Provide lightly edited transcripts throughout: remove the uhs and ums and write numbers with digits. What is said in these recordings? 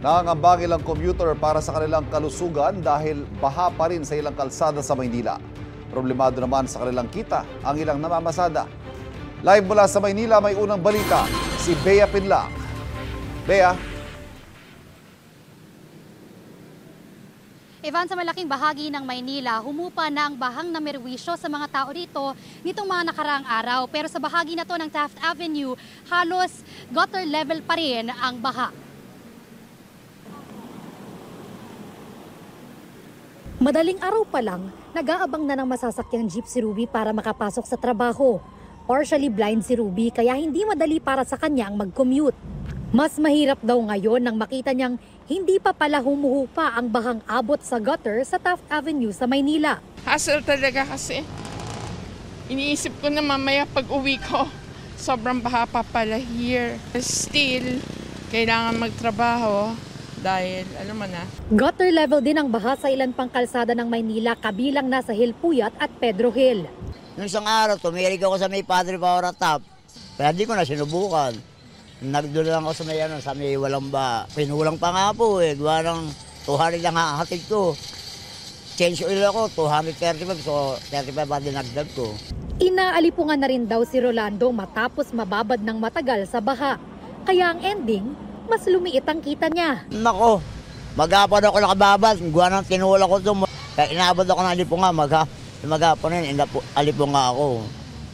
Nangangamba ang ilang commuter para sa kanilang kalusugan dahil baha pa rin sa ilang kalsada sa Maynila. Problemado naman sa kanilang kita ang ilang namamasada. Live mula sa Maynila, may unang balita, si Bea Pinlac. Bea. Ivan, sa malaking bahagi ng Maynila, humupa na ang bahang namerwisyo sa mga tao rito nitong mga nakaraang araw. Pero sa bahagi na to ng Taft Avenue, halos gutter level pa rin ang baha. Madaling araw pa lang, nag-aabang na ng masasakyang jeep si Ruby para makapasok sa trabaho. Partially blind si Ruby kaya hindi madali para sa kanya ang mag-commute. Mas mahirap daw ngayon nang makita niyang hindi pa pala humuhupa ang bahang abot sa gutter sa Taft Avenue sa Maynila. Hassle talaga kasi. Iniisip ko na mamaya pag uwi ko, sobrang baha pa pala here. Still, kailangan magtrabaho. Dahil, alam mo na. Gutter level din ang baha sa ilan pang kalsada ng Maynila kabilang na sa Hilpuyat at Pedro Hill. Nung isang araw, tumirig ako sa may Padre Paura Top. Kaya di ko na sinubukan. Nagdulo lang ako sa may walang ba. Pinulang pa nga po eh. Gawa ng 200 lang hahatid ko. Change oil ako, 235. So, 35 pa dinagdag ko. Inaalipungan na rin daw si Rolando matapos mababad ng matagal sa baha. Kaya ang ending, mas lumiit ang kita niya. Nako, maghapon ako nakababad. Gawa ng tinula ko doon. Kaya inabot ako ng alipunga. Maghapon na yun, alipunga ako.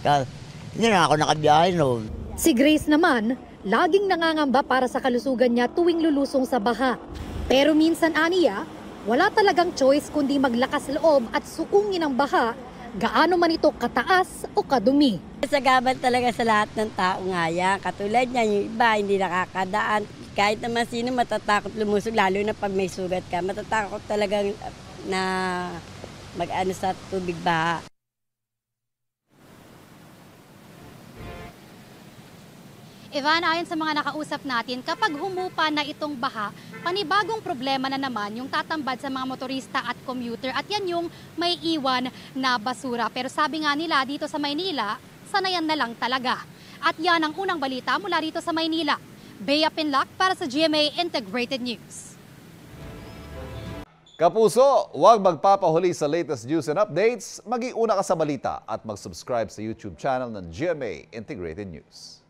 Kaya hindi na ako nakabiyahe noon. Si Grace naman, laging nangangamba para sa kalusugan niya tuwing lulusong sa baha. Pero minsan aniya, wala talagang choice kundi maglakas loob at suungin ang baha, gaano man ito kataas o kadumi. Sagabal talaga sa lahat ng tao nga yan. Katulad niya, yung iba hindi nakakadaan. Kahit naman sino matatakot lumusog, lalo na pag may sugat ka. Matatakot talagang na mag-ano sa tubig baha. Ivan, ayon sa mga nakausap natin, kapag humupa na itong baha, panibagong problema na naman yung tatambad sa mga motorista at commuter at yan yung may iwan na basura. Pero sabi nga nila dito sa Maynila, sanayan na lang talaga. At yan ang unang balita mula dito sa Maynila. Bea Pinlac para sa GMA Integrated News. Kapuso, huwag magpapahuli sa latest news and updates. Mag-iuna ka sa balita at mag-subscribe sa YouTube channel ng GMA Integrated News.